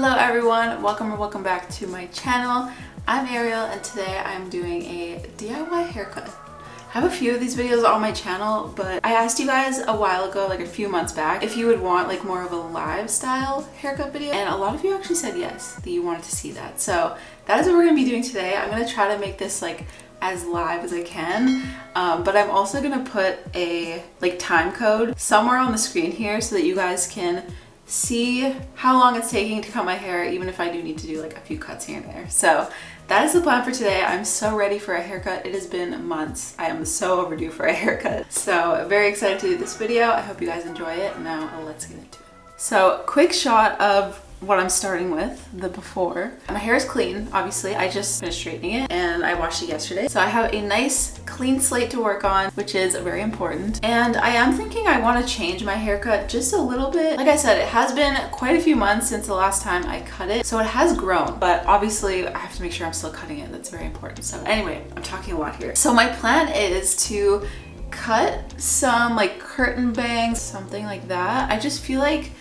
Hello everyone, welcome or welcome back to my channel. I'm Ariel and today I'm doing a DIY haircut. I have a few of these videos on my channel, but I asked you guys a while ago, like a few months back, if you would want like more of a lifestyle haircut video, and a lot of you actually said yes, that you wanted to see that. So that is what we're gonna be doing today. I'm gonna try to make this like as live as I can, but I'm also gonna put a like time code somewhere on the screen here so that you guys can see how long it's taking to cut my hair, even if I do need to do like a few cuts here and there. So that is the plan for today. I'm so ready for a haircut. It has been months. I am so overdue for a haircut. So very excited to do this video. I hope you guys enjoy it. Now let's get into it. So quick shot of what I'm starting with, the before. My hair is clean, obviously. I just finished straightening it and I washed it yesterday. So I have a nice clean slate to work on, which is very important. And I am thinking I want to change my haircut just a little bit. Like I said, it has been quite a few months since the last time I cut it. So it has grown, but obviously I have to make sure I'm still cutting it. That's very important. So anyway, I'm talking a lot here. So my plan is to cut some like curtain bangs, something like that. I just feel like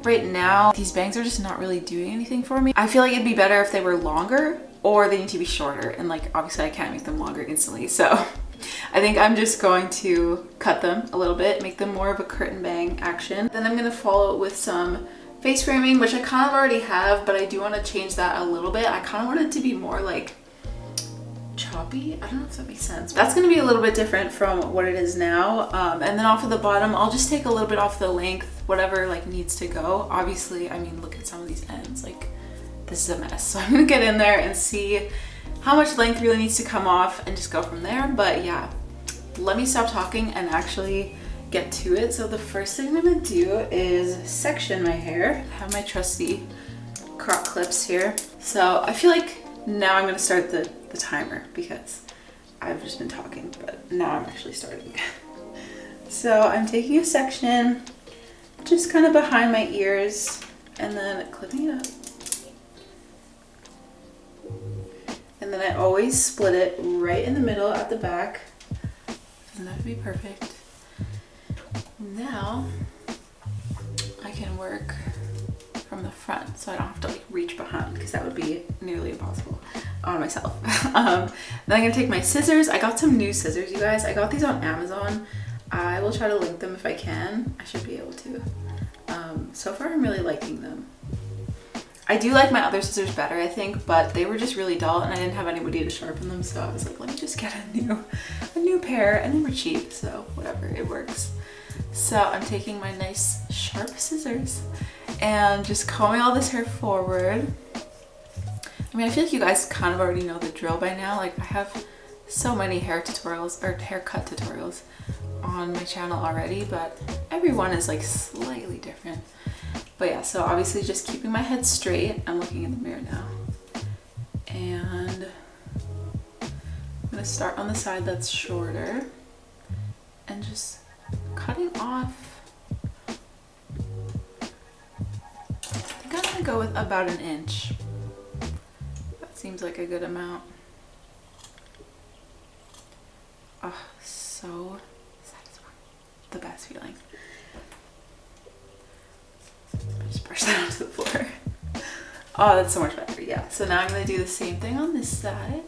right now, these bangs are just not really doing anything for me. I feel like it'd be better if they were longer, or they need to be shorter. And like, obviously I can't make them longer instantly. So I think I'm just going to cut them a little bit, make them more of a curtain bang action. Then I'm gonna follow it with some face framing, which I kind of already have, but I do want to change that a little bit. I kind of want it to be more like choppy. I don't know if that makes sense. That's going to be a little bit different from what it is now. And then off of the bottom, I'll just take a little bit off the length, whatever like needs to go. Obviously, I mean, look at some of these ends, like this is a mess. So I'm going to get in there and see how much length really needs to come off and just go from there. But yeah, let me stop talking and actually get to it. So the first thing I'm going to do is section my hair. I have my trusty crop clips here. So I feel like now I'm going to start the timer because I've just been talking, but now I'm actually starting. So I'm taking a section just kind of behind my ears and then clipping it up. And then I always split it right in the middle at the back. Doesn't have to be perfect. Now I can work from the front so I don't have to like reach behind because that would be nearly impossible on myself. Then I'm gonna take my scissors. I got some new scissors, you guys. I got these on Amazon. I will try to link them if I can. I should be able to. So far I'm really liking them. I do like my other scissors better, I think, but they were just really dull and I didn't have anybody to sharpen them, so I was like, let me just get a new pair, and they were cheap, so whatever, it works. So I'm taking my nice sharp scissors and just combing all this hair forward. I mean, I feel like you guys kind of already know the drill by now. Like, I have so many hair tutorials or haircut tutorials on my channel already, but every one is like slightly different. But yeah, so obviously just keeping my head straight. I'm looking in the mirror now. And I'm gonna start on the side that's shorter and just cutting off. I think I'm gonna go with about an inch. That seems like a good amount. Oh, so satisfying. The best feeling. I just brush that onto the floor. Oh, that's so much better. Yeah. So now I'm gonna do the same thing on this side.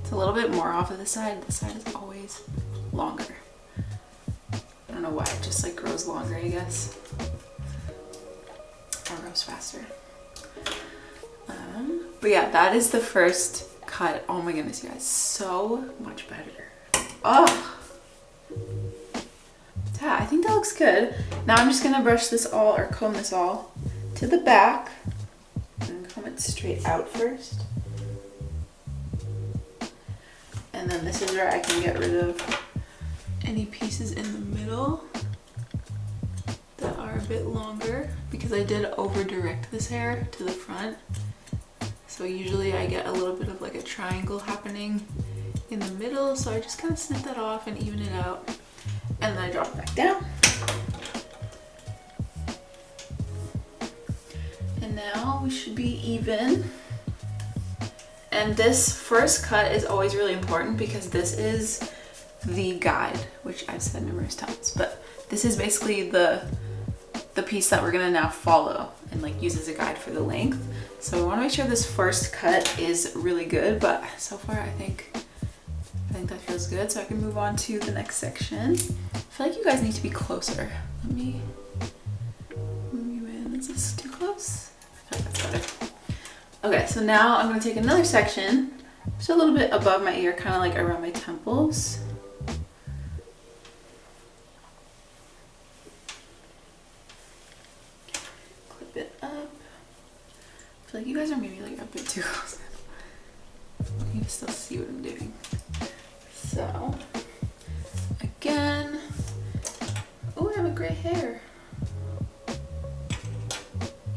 It's a little bit more off of the side. This side is always longer. I don't know why, it just like grows longer, I guess. Or grows faster. But yeah, that is the first cut. Oh my goodness, you guys, so much better. Oh, yeah, I think that looks good. Now I'm just gonna brush this all, or comb this all to the back and comb it straight out first. And then this is where I can get rid of any pieces in the middle that are a bit longer, because I did over direct this hair to the front. So usually I get a little bit of like a triangle happening in the middle. So I just kind of snip that off and even it out. And then I drop it back down. And now we should be even. And this first cut is always really important because this is the guide, which I've said numerous times, but this is basically the piece that we're gonna now follow and like use as a guide for the length. So we want to make sure this first cut is really good, but so far I think that feels good, so I can move on to the next section. I feel like you guys need to be closer. Let me move you in. Is this too close? I feel like that's better. Okay, so now I'm going to take another section just a little bit above my ear, kind of like around my temples. Clip it up. I feel like you guys are maybe like a bit too close. You can still see what I'm doing. So, again, oh, I have a gray hair.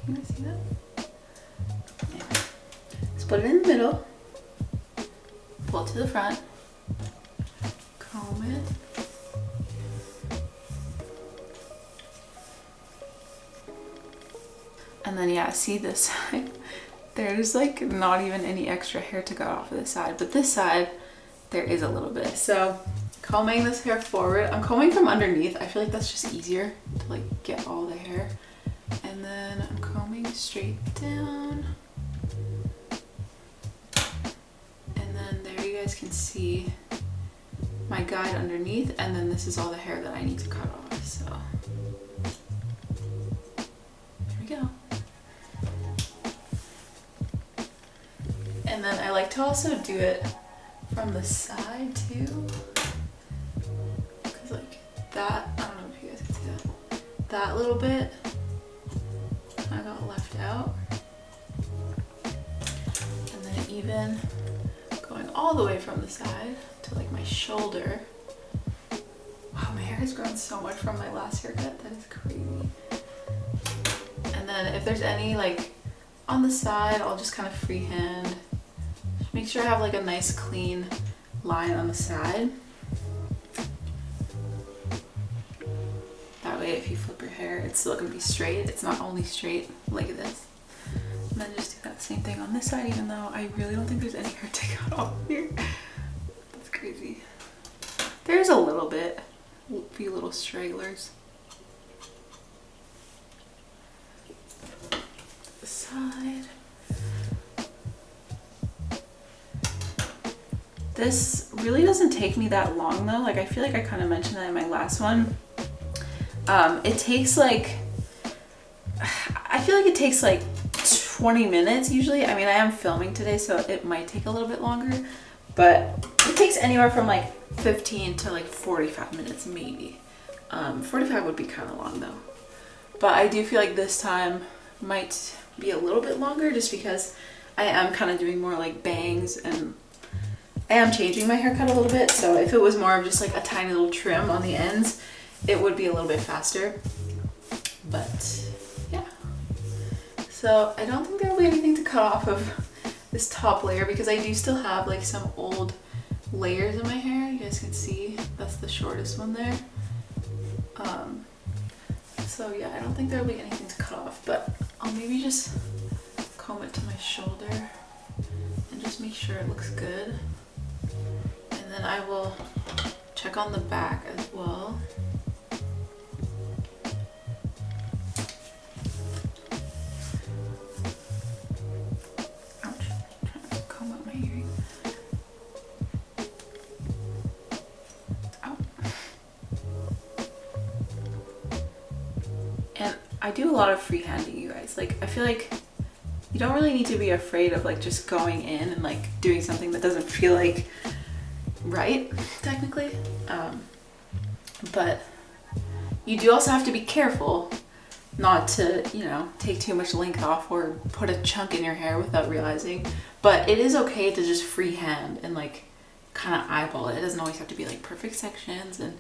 Can you see that? Yeah. Split it in the middle, pull it to the front, comb it. And then, yeah, see this side? There's like not even any extra hair to go off of this side, but this side, there is a little bit. So combing this hair forward, I'm combing from underneath. I feel like that's just easier to like get all the hair. And then I'm combing straight down. And then there you guys can see my guide underneath, and then this is all the hair that I need to cut off. So there we go. And then I like to also do it from the side too, because like that, I don't know if you guys can see that little bit I got left out. And then even going all the way from the side to like my shoulder. Wow, my hair has grown so much from my last haircut, that is crazy. And then if there's any like on the side, I'll just kind of freehand. Make sure I have like a nice clean line on the side. That way if you flip your hair, it's still gonna be straight. It's not only straight like this. And then just do that same thing on this side, even though I really don't think there's any hair to cut off here. That's crazy. There's a little bit, a few little stragglers. The side. This really doesn't take me that long though. Like I feel like I kind of mentioned that in my last one. It takes like, I feel like it takes like 20 minutes usually. I mean, I am filming today, so it might take a little bit longer, but it takes anywhere from like 15 to like 45 minutes maybe. 45 would be kind of long though. But I do feel like this time might be a little bit longer just because I am kind of doing more like bangs, and I am changing my haircut a little bit, so if it was more of just like a tiny little trim on the ends, it would be a little bit faster. But yeah. So I don't think there will be anything to cut off of this top layer because I do still have like some old layers in my hair. You guys can see that's the shortest one there. So yeah, I don't think there will be anything to cut off, but I'll maybe just comb it to my shoulder and just make sure it looks good. And then I will check on the back as well. Ouch, I'm trying to comb out my earring. Ow. And I do a lot of freehanding, you guys. Like, I feel like you don't really need to be afraid of like just going in and like doing something that doesn't feel like right, technically. But you do also have to be careful not to, you know, take too much length off or put a chunk in your hair without realizing. But it is okay to just freehand and like kind of eyeball it. It doesn't always have to be like perfect sections and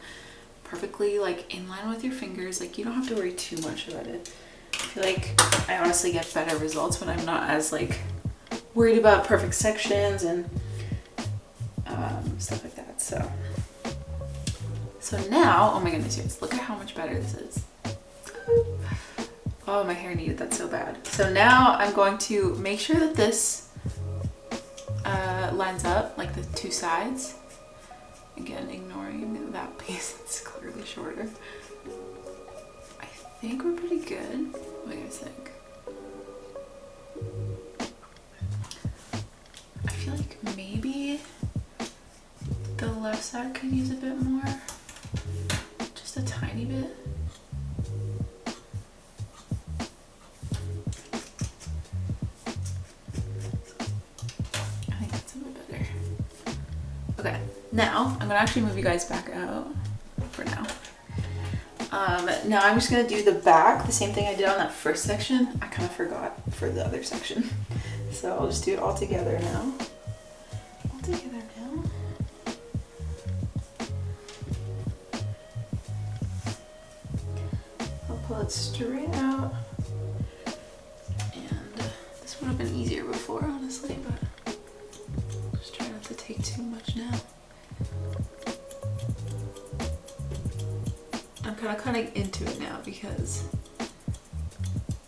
perfectly like in line with your fingers. Like, you don't have to worry too much about it. I feel like I honestly get better results when I'm not as like worried about perfect sections and stuff like that. So now, oh my goodness, guys, look at how much better this is. Oh, my hair needed that so bad. So now I'm going to make sure that this lines up, like the two sides. Again, ignoring that piece that's clearly shorter. I think we're pretty good. What do you guys think? I feel like maybe the left side could use a bit more. Just a tiny bit. I think that's a bit better. Okay, now I'm gonna actually move you guys back out for now. Now I'm just gonna do the back, the same thing I did on that first section. I kind of forgot for the other section. So I'll just do it all together now. All together now. I'll pull it straight out. And this would have been easier before, honestly, but just try not to take too much now. I'm kind of cutting into it now because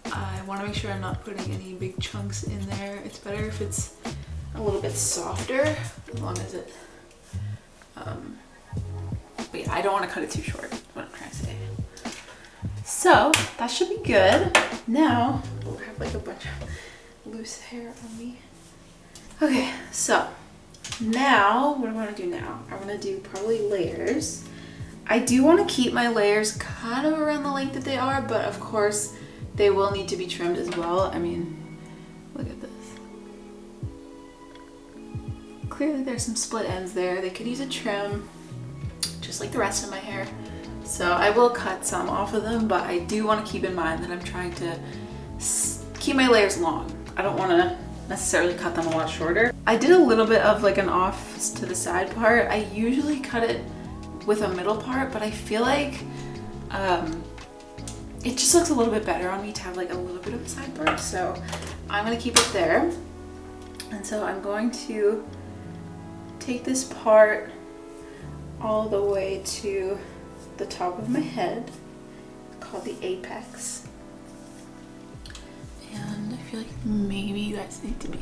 I want to make sure I'm not putting any big chunks in there. It's better if it's a little bit softer, as long as it, but yeah, I don't want to cut it too short, is what I'm trying to say. So that should be good. Now, I have like a bunch of loose hair on me. Okay, so now, what do I want to do now? I want to do probably layers. I do want to keep my layers kind of around the length that they are, but of course they will need to be trimmed as well. I mean, look at this. Clearly there's some split ends there. They could use a trim, just like the rest of my hair. So I will cut some off of them, but I do want to keep in mind that I'm trying to keep my layers long. I don't want to necessarily cut them a lot shorter. I did a little bit of like an off to the side part. I usually cut it with a middle part, but I feel like it just looks a little bit better on me to have like a little bit of a side part. So I'm gonna keep it there. And so I'm going to take this part all the way to the top of my head. It's called the apex. And I feel like maybe you guys need to be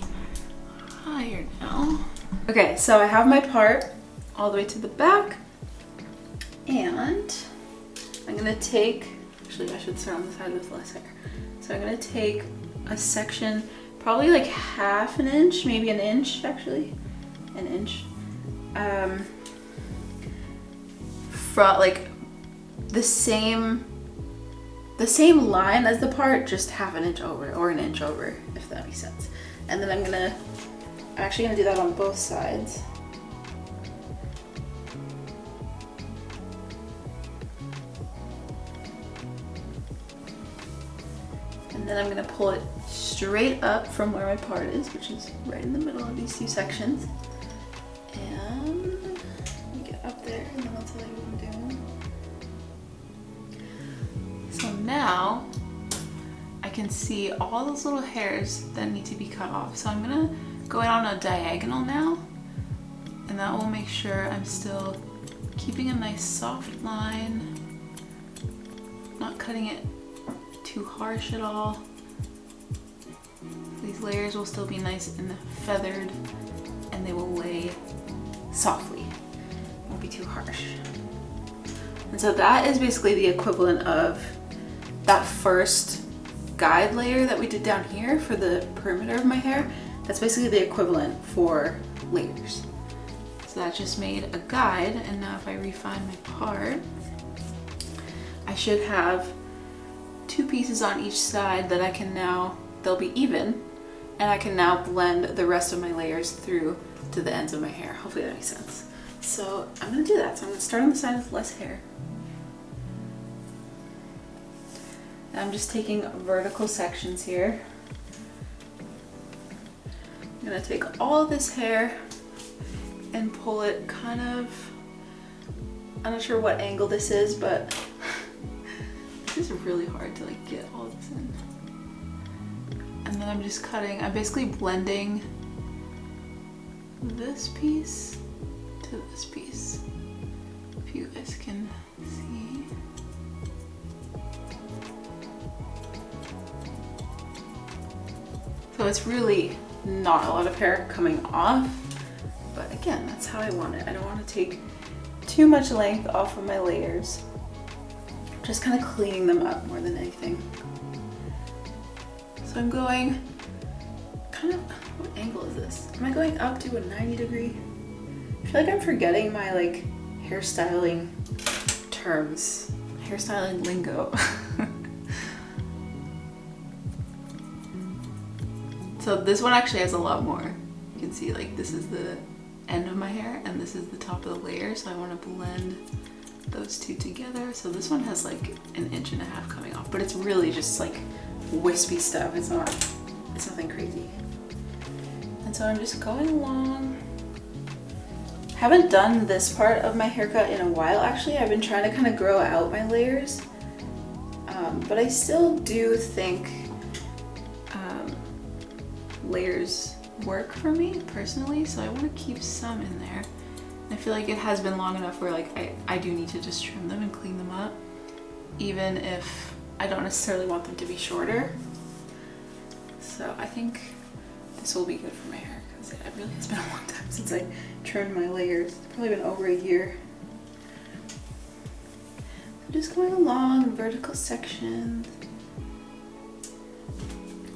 higher now. Okay, so I have my part all the way to the back. And I'm gonna take, actually I should start on the side with less hair. So I'm gonna take a section, probably like half an inch, maybe an inch actually, an inch. From like the same line as the part, just half an inch over or an inch over, if that makes sense. And then I'm actually gonna do that on both sides. And then I'm gonna pull it straight up from where my part is, which is right in the middle of these two sections. And let me get up there and then I'll tell you what I'm doing. So now I can see all those little hairs that need to be cut off. So I'm gonna go in on a diagonal now, and that will make sure I'm still keeping a nice soft line, not cutting it too harsh at all. These layers will still be nice and feathered, and they will lay softly. Won't be too harsh. And so that is basically the equivalent of that first guide layer that we did down here for the perimeter of my hair. That's basically the equivalent for layers. So that just made a guide, and now if I refine my part, I should have two pieces on each side that I can now, they'll be even, and I can now blend the rest of my layers through to the ends of my hair. Hopefully that makes sense. So I'm gonna do that. So I'm gonna start on the side with less hair. And I'm just taking vertical sections here. I'm gonna take all of this hair and pull it kind of, I'm not sure what angle this is, but this is really hard to like get all this in. And then I'm just cutting, I'm basically blending this piece to this piece, if you guys can see. So it's really not a lot of hair coming off, but again, that's how I want it. I don't want to take too much length off of my layers. Just kind of cleaning them up more than anything. So I'm going kind of, what angle is this? Am I going up to a 90 degree? I feel like I'm forgetting my like hairstyling terms, hairstyling lingo. So this one actually has a lot more. You can see like this is the end of my hair and this is the top of the layer, so I want to blend those two together. So this one has like 1.5 inches coming off, but it's really just like wispy stuff. It's nothing crazy. And so I'm just going along. Haven't done this part of my haircut in a while actually. I've been trying to kind of grow out my layers, but I still do think layers work for me personally, so I want to keep some in there. I feel like it has been long enough where like I do need to just trim them and clean them up, even if I don't necessarily want them to be shorter. So I think this will be good for my hair because it really has been a long time since I trimmed my layers. It's probably been over a year. I'm just going along vertical sections,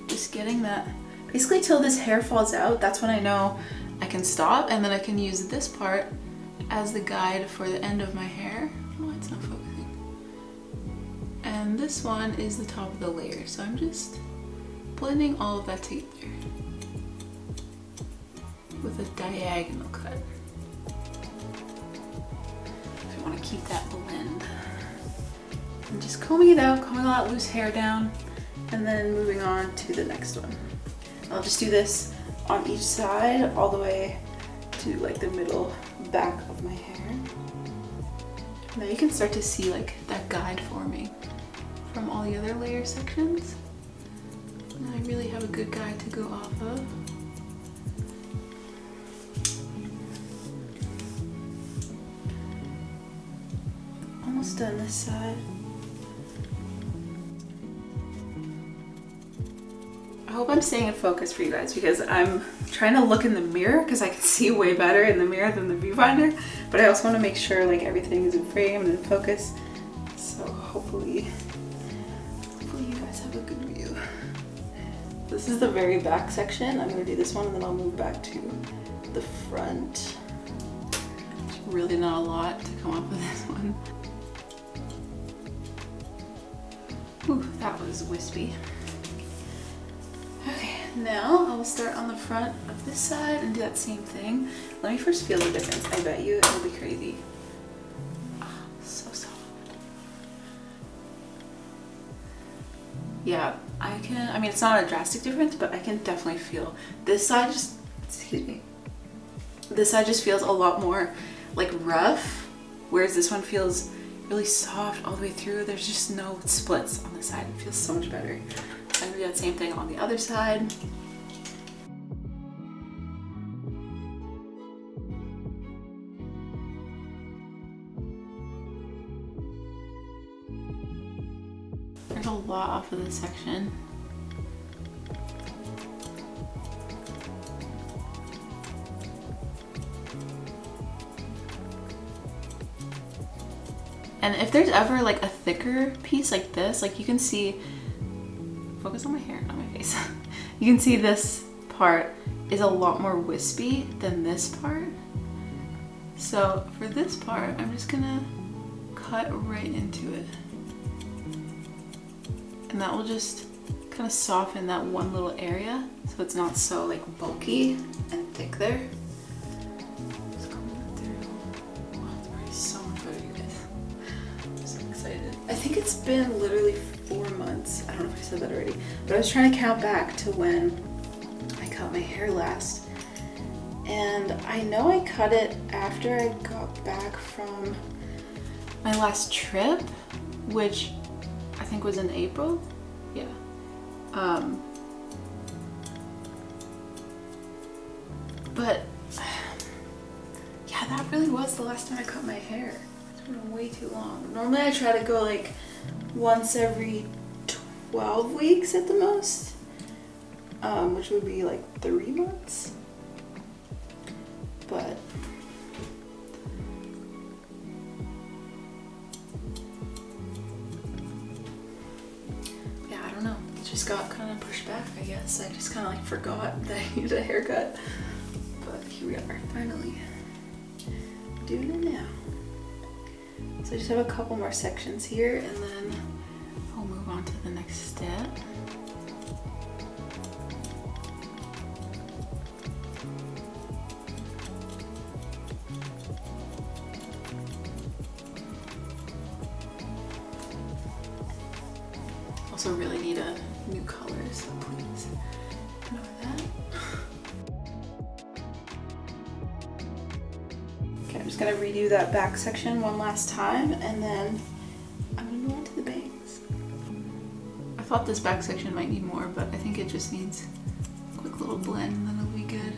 just getting that basically till this hair falls out. That's when I know I can stop, and then I can use this part as the guide for the end of my hair. Oh, it's not focusing. And this one is the top of the layer, so I'm just blending all of that together with a diagonal cut. I want to keep that blend. I'm just combing it out, combing all that loose hair down, and then moving on to the next one. I'll just do this on each side all the way to like the middle back of my hair. Now you can start to see like that guide forming from all the other layer sections. And I really have a good guide to go off of. Almost done this side. I hope I'm staying in focus for you guys because I'm trying to look in the mirror because I can see way better in the mirror than the viewfinder, but I also want to make sure like everything is in frame and in focus. So hopefully you guys have a good view. This is the very back section. I'm going to do this one and then I'll move back to the front. There's really not a lot to come off of this one. Ooh, that was wispy. Okay, now I will start on the front of this side and do that same thing. Let me first feel the difference. I bet you it'll be crazy. Oh, so soft. Yeah, I mean, it's not a drastic difference, but I can definitely feel this side excuse me. This side just feels a lot more like rough, whereas this one feels really soft all the way through. There's just no splits on this side. It feels so much better. I'm gonna do that same thing on the other side. There's a lot off of this section. And if there's ever like a thicker piece like this, like you can see, focus on my hair, not my face. You can see this part is a lot more wispy than this part. So for this part, I'm just gonna cut right into it. And that will just kind of soften that one little area so it's not so like bulky and thick there. Just comb that through. Wow, it's already so much better, you guys. I'm so excited. I think it's been literally 4 months. I don't know if I said that already, but I was trying to count back to when I cut my hair last. And I know I cut it after I got back from my last trip, which I think was in April. Yeah. But yeah, that really was the last time I cut my hair. It's been way too long. Normally I try to go like once every 12 weeks at the most, which would be like 3 months. But just got kind of pushed back, I guess. I just kind of like forgot that I needed a haircut. But here we are, finally doing it now. So I just have a couple more sections here and then I'll move on to the next step. Also really need a new color, so please ignore that. Okay, I'm just gonna redo that back section one last time and then I'm gonna move on to the bangs. I thought this back section might need more, but I think it just needs a quick little blend and then it'll be good.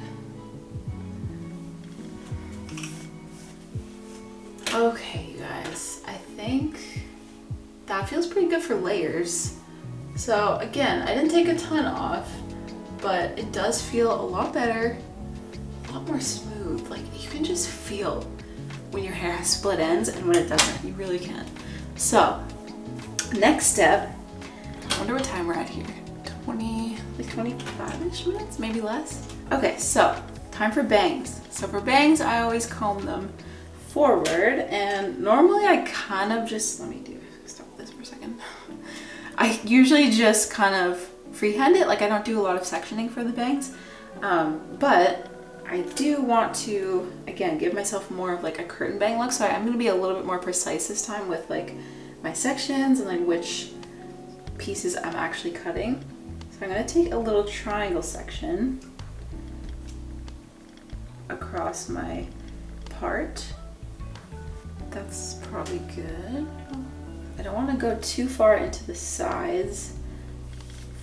Okay, you guys, I think that feels pretty good for layers. So again, I didn't take a ton off, but it does feel a lot better, a lot more smooth. Like you can just feel when your hair has split ends and when it doesn't, you really can. So next step, I wonder what time we're at here. 25-ish minutes, maybe less. Okay, so time for bangs. So for bangs, I always comb them forward and normally I kind of just, stop this for a second. I usually just kind of freehand it, like I don't do a lot of sectioning for the bangs, but I do want to, again, give myself more of like a curtain bang look, so I'm going to be a little bit more precise this time with like my sections and like which pieces I'm actually cutting. So I'm going to take a little triangle section across my part. That's probably good. I don't want to go too far into the sides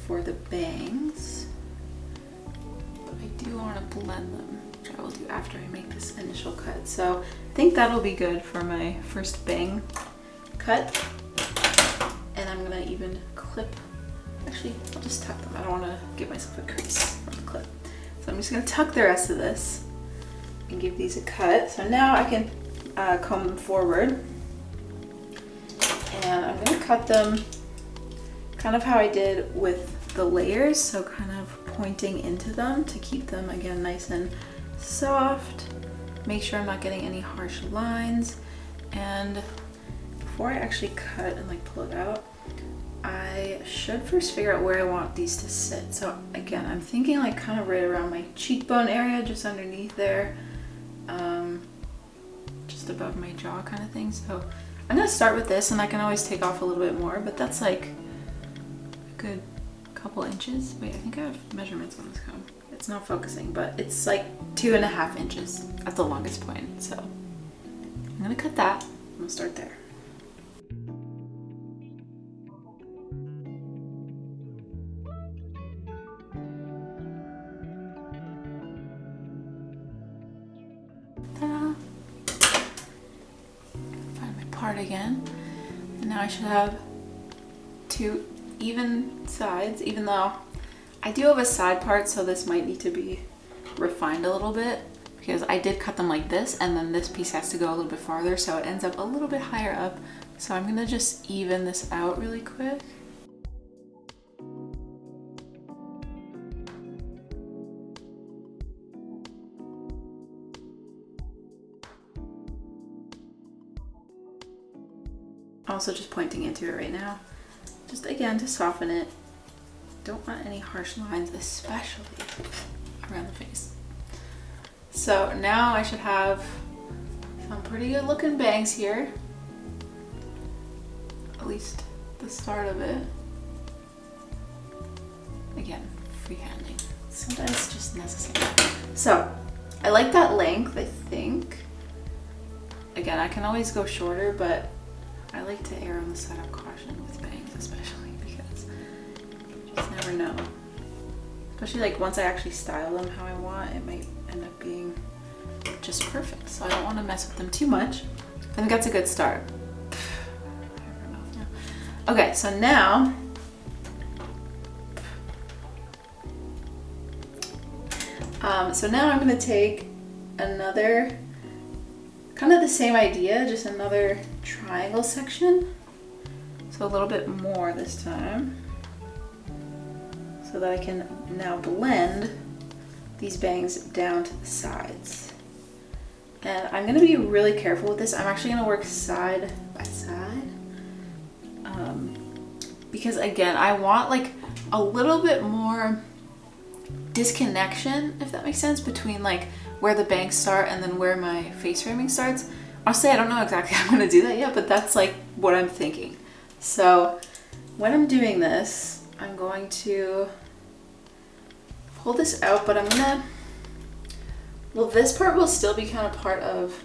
for the bangs, but I do want to blend them, which I will do after I make this initial cut. So I think that'll be good for my first bang cut. And I'm gonna even clip, actually I'll just tuck them. I don't want to give myself a crease from the clip. So I'm just gonna tuck the rest of this and give these a cut. So now I can comb them forward. And I'm going to cut them kind of how I did with the layers, so kind of pointing into them to keep them again nice and soft. Make sure I'm not getting any harsh lines. And before I actually cut and like pull it out, I should first figure out where I want these to sit. So again, I'm thinking like kind of right around my cheekbone area, just underneath there, just above my jaw kind of thing. So I'm gonna start with this and I can always take off a little bit more, but that's like a good couple inches. Wait, I think I have measurements on this comb. It's not focusing, but it's like 2.5 inches at the longest point. So I'm gonna cut that. I'm gonna start there. Ta-da! Find my part again. And now I should have 2 even sides, even though I do have a side part, so this might need to be refined a little bit because I did cut them like this, and then this piece has to go a little bit farther, so it ends up a little bit higher up. So I'm gonna just even this out really quick. Also just pointing into it right now, just again to soften it. Don't want any harsh lines, especially around the face. So now I should have some pretty good looking bangs here, at least the start of it. Again, freehanding, sometimes just necessary. So I like that length, I think. Again, I can always go shorter, but I like to err on the side of caution with bangs, especially because you just never know. Especially like once I actually style them how I want, it might end up being just perfect. So I don't want to mess with them too much. I think that's a good start. Okay, so now I'm going to take another, kind of the same idea, just another triangle section. So a little bit more this time. so that I can now blend these bangs down to the sides. And I'm gonna be really careful with this. I'm actually gonna work side by side. Because again, I want like a little bit more disconnection, if that makes sense, between like where the bangs start and then where my face framing starts. Honestly, I don't know exactly how I'm gonna do that yet, but that's like what I'm thinking. So when I'm doing this, I'm going to pull this out, but I'm gonna, well, this part will still be kind of part of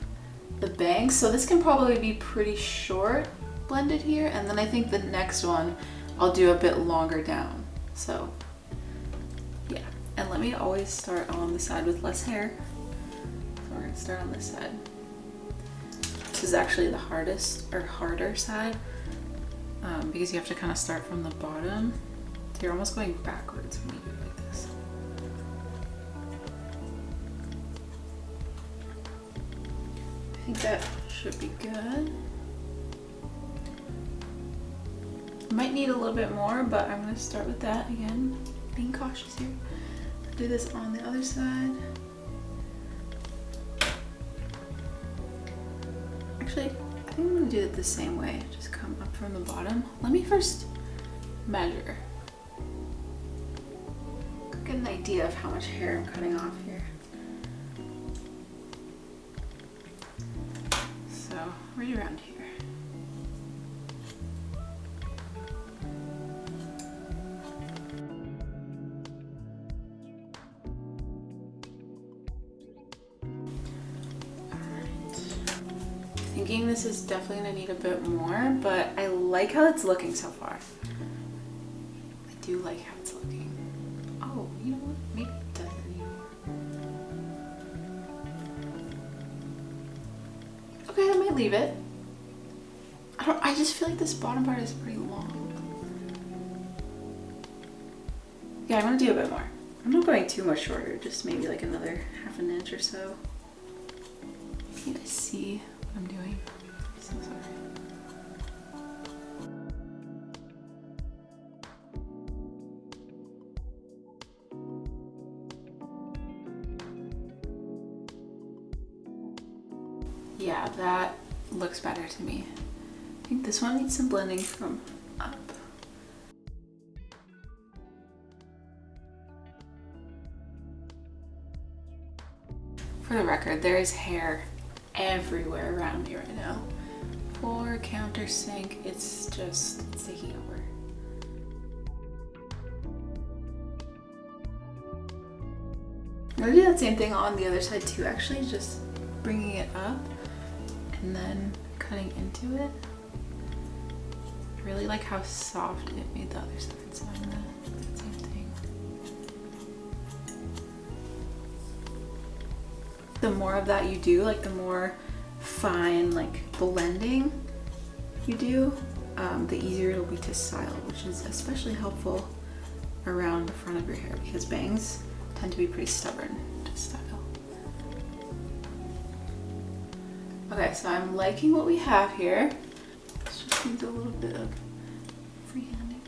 the bangs, so this can probably be pretty short blended here, and then I think the next one I'll do a bit longer down. So yeah, and let me always start on the side with less hair. So we're gonna start on this side. This is actually the hardest or harder side because you have to kind of start from the bottom. So you're almost going backwards when you do it like this. I think that should be good. Might need a little bit more, but I'm gonna start with that again, being cautious here. I'll do this on the other side. Actually, I think I'm gonna do it the same way, just come up from the bottom. Let me first measure. Get an idea of how much hair I'm cutting off here. So, right around here. Thinking this is definitely gonna need a bit more, but I like how it's looking so far. I do like how it's looking. Oh, you know what? Maybe it doesn't anymore. Okay, I might leave it. I just feel like this bottom part is pretty long. Yeah, I'm gonna do a bit more. I'm not going too much shorter, just maybe like another ½ an inch or so. Can you guys see what I'm doing? I'm so sorry. Yeah, that looks better to me. I think this one needs some blending from up. For the record, there is hair everywhere around me right now. For countersink, it's taking over. I'm gonna do that same thing on the other side too, actually, just bringing it up and then cutting into it. I really like how soft it made the other side, so I'm gonna do the same thing. The more of that you do, like the more fine like blending you do, the easier it'll be to style, which is especially helpful around the front of your hair because bangs tend to be pretty stubborn to style. Okay, so I'm liking what we have here. This just needs a little bit of freehanding.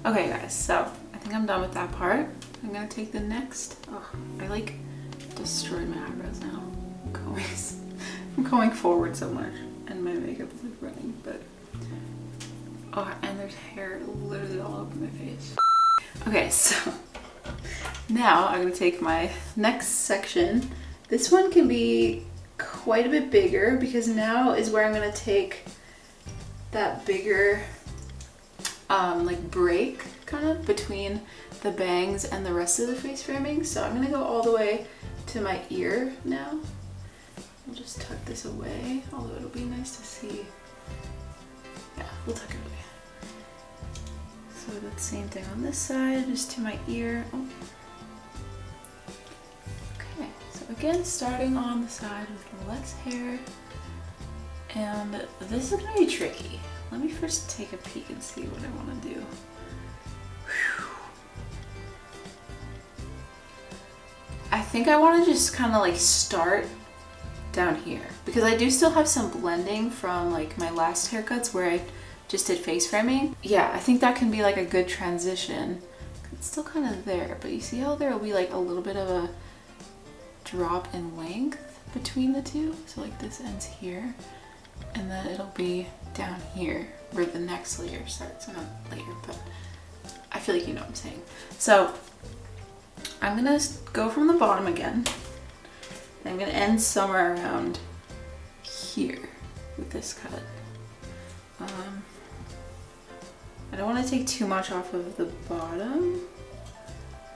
Okay guys, so I think I'm done with that part. I'm gonna take the next, oh, I like destroyed my eyebrows now. I'm going forward so much and my makeup is like running, but oh, and there's hair literally all over my face. Okay, so now I'm gonna take my next section. This one can be quite a bit bigger because now is where I'm gonna take that bigger like break kind of between the bangs and the rest of the face framing. So I'm gonna go all the way to my ear now. I'll just tuck this away, although it'll be nice to see. Yeah, we'll tuck it away. So the same thing on this side, just to my ear. Oh. Okay, so again, starting on the side with less hair. And this is gonna be tricky. Let me first take a peek and see what I wanna do. Whew. I think I wanna just kinda like start down here, because I do still have some blending from like my last haircuts where I just did face framing. Yeah, I think that can be like a good transition. It's still kind of there, but you see how there will be like a little bit of a drop in length between the two? So like this ends here, and then it'll be down here where the next layer starts. Not layer, but I feel like you know what I'm saying. So I'm gonna go from the bottom again. I'm gonna end somewhere around here with this cut. I don't want to take too much off of the bottom,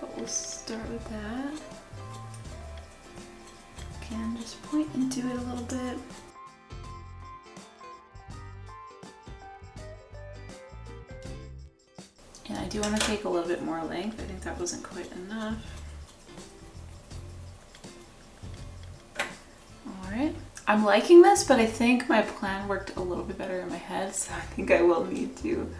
but we'll start with that. Again, just point into it a little bit. And I do want to take a little bit more length. I think that wasn't quite enough. Alright. I'm liking this, but I think my plan worked a little bit better in my head, so I think I will need to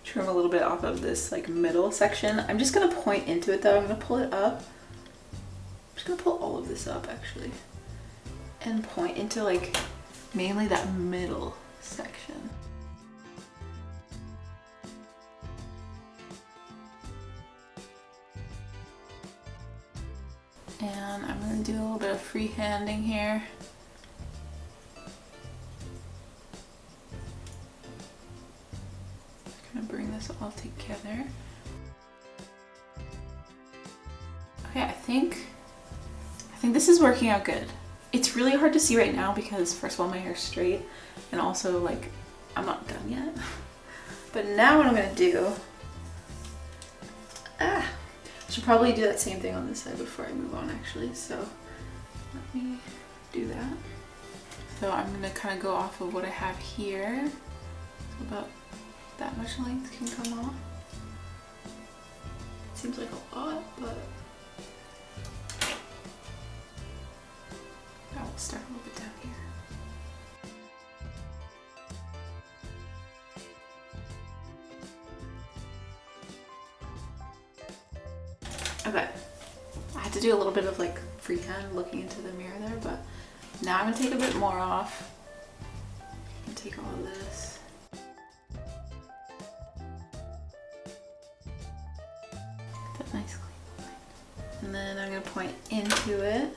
trim a little bit off of this like middle section. I'm just gonna point into it though. I'm gonna pull it up. I'm just gonna pull all of this up actually, and point into like mainly that middle section. And I'm gonna do a little bit of freehanding here. Bring this all together. Okay, I think this is working out good. It's really hard to see right now because first of all my hair's straight, and also like I'm not done yet. But now what I'm gonna do, I should probably do that same thing on this side before I move on actually, so let me do that. So I'm gonna kind of go off of what I have here, so about that much length can come off. Seems like a lot, but I will start a little bit down here. Okay, I had to do a little bit of like freehand looking into the mirror there, but now I'm gonna take a bit more off and take all of this. Nice clean line. And then I'm going to point into it.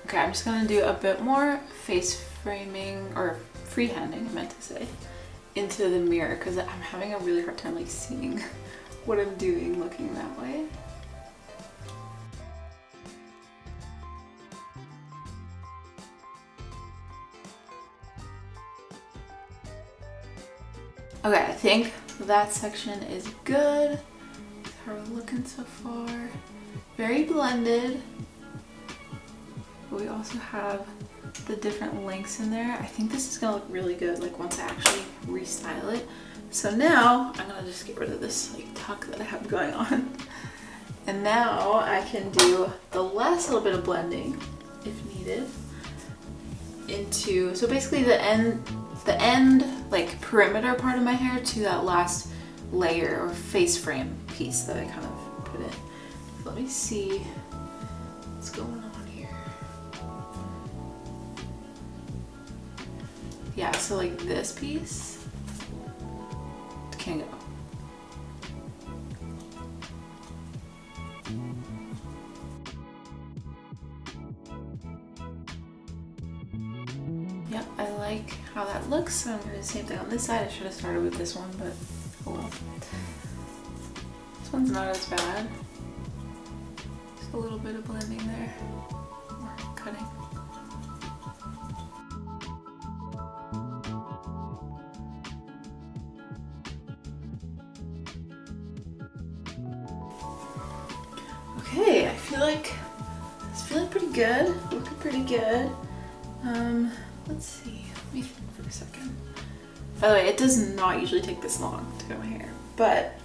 Okay, I'm just going to do a bit more face framing, or freehanding I meant to say, into the mirror because I'm having a really hard time like seeing what I'm doing looking that way. Okay, I think that section is good. How we're looking so far. Very blended. But we also have the different lengths in there. I think this is gonna look really good like once I actually restyle it. So now I'm gonna just get rid of this like tuck that I have going on. And now I can do the last little bit of blending if needed into, so basically the end like perimeter part of my hair to that last layer or face frame piece that I kind of put in. So let me see what's going on here. Yeah, so like this piece can go. Yep, I like how that looks, so I'm going to do the same thing on this side. I should have started with this one, but oh well. This one's not as bad. Just a little bit of blending there, or cutting. Okay, I feel like it's feeling pretty good, looking pretty good. Let's see, let me think for a second. By the way, it does not usually take this long to cut my hair, but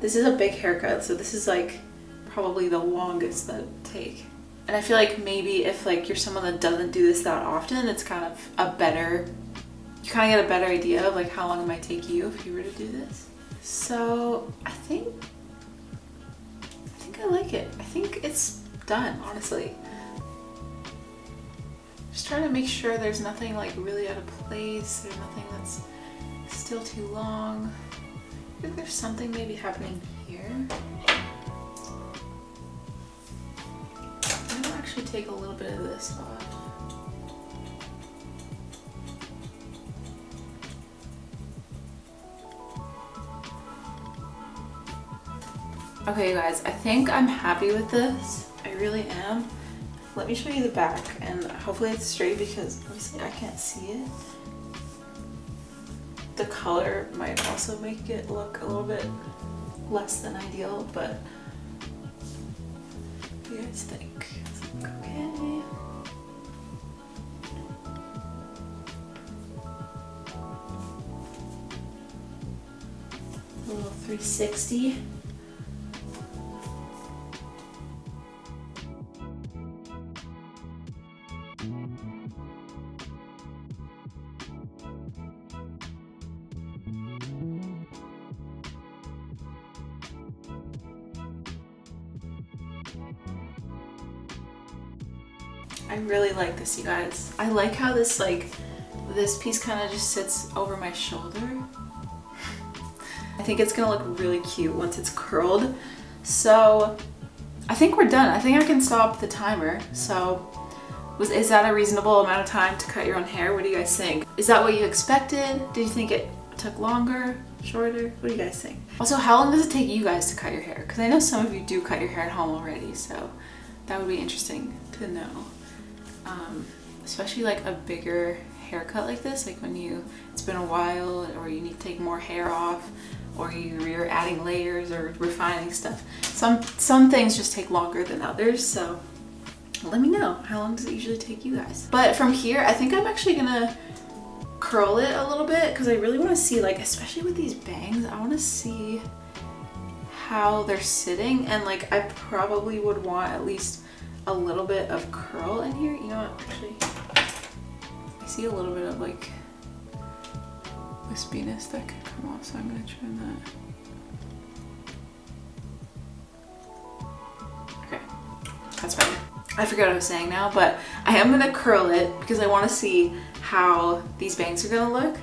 this is a big haircut, so this is like probably the longest that it'll take. And I feel like maybe if like you're someone that doesn't do this that often, it's kind of a better, you kind of get a better idea of like how long it might take you if you were to do this. So I think I like like it. I think it's done, honestly. Just trying to make sure there's nothing like really out of place. There's nothing that's still too long. I think there's something maybe happening here. I'm gonna actually take a little bit of this off. Okay, you guys, I think I'm happy with this. I really am. Let me show you the back, and hopefully it's straight because obviously I can't see it. The color might also make it look a little bit less than ideal, but what do you guys think? Okay. A little 360. I really like this, you guys. I like how this piece kind of just sits over my shoulder. I think it's gonna look really cute once it's curled. So I think we're done. I think I can stop the timer. So is that a reasonable amount of time to cut your own hair? What do you guys think? Is that what you expected? Did you think it took longer, shorter? What do you guys think? Also, how long does it take you guys to cut your hair? Because I know some of you do cut your hair at home already, so that would be interesting to know. Especially like a bigger haircut like this, like when it's been a while, or you need to take more hair off, or you're adding layers or refining stuff. Some things just take longer than others, so let me know, how long does it usually take you guys? But from here, I think I'm actually gonna curl it a little bit because I really want to see, like, especially with these bangs, I want to see how they're sitting, and like I probably would want at least a little bit of curl in here. You know what, actually, I see a little bit of like wispiness that could come off, so I'm gonna trim that. Okay, that's better. I forgot what I was saying now, but I am gonna curl it because I want to see how these bangs are gonna look.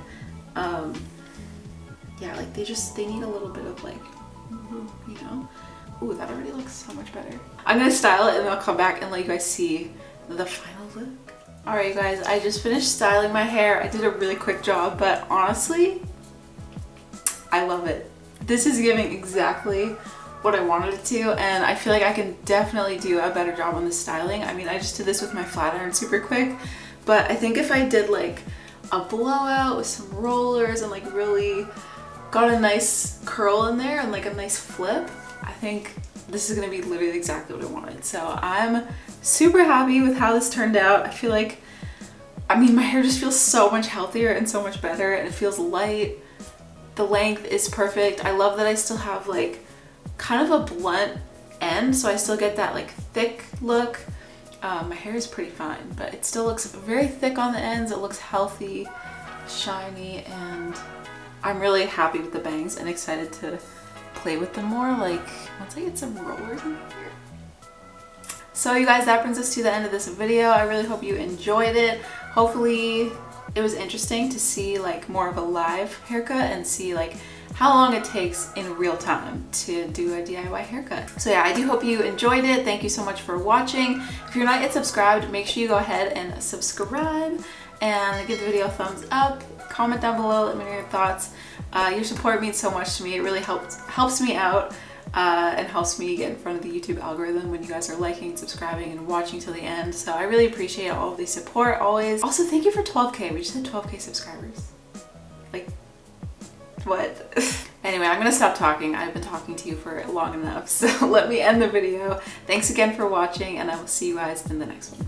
Yeah, like they need a little bit of like, you know. Ooh, that already looks so much better. I'm gonna style it and then I'll come back and let you guys see the final look. All right, you guys, I just finished styling my hair. I did a really quick job, but honestly, I love it. This is giving exactly what I wanted it to, and I feel like I can definitely do a better job on the styling. I mean, I just did this with my flat iron super quick, but I think if I did like a blowout with some rollers and like really got a nice curl in there and like a nice flip, I think this is gonna be literally exactly what I wanted. So I'm super happy with how this turned out. I feel like, I mean, my hair just feels so much healthier and so much better, and it feels light. The length is perfect. I love that I still have like kind of a blunt end, so I still get that like thick look. My hair is pretty fine, but it still looks very thick on the ends. It looks healthy, shiny, and I'm really happy with the bangs and excited to play with them more, like once I get some rollers in here. So you guys, that brings us to the end of this video. I really hope you enjoyed it. Hopefully it was interesting to see like more of a live haircut and see like how long it takes in real time to do a DIY haircut. So yeah, I do hope you enjoyed it. Thank you so much for watching. If you're not yet subscribed, make sure you go ahead and subscribe and give the video a thumbs up. Comment down below, let me know your thoughts. Your support means so much to me. It really helps me out and helps me get in front of the YouTube algorithm when you guys are liking, subscribing, and watching till the end. So I really appreciate all of the support always. Also, thank you for 12K. We just hit 12K subscribers. Like, what? Anyway, I'm gonna stop talking. I've been talking to you for long enough, so let me end the video. Thanks again for watching, and I will see you guys in the next one.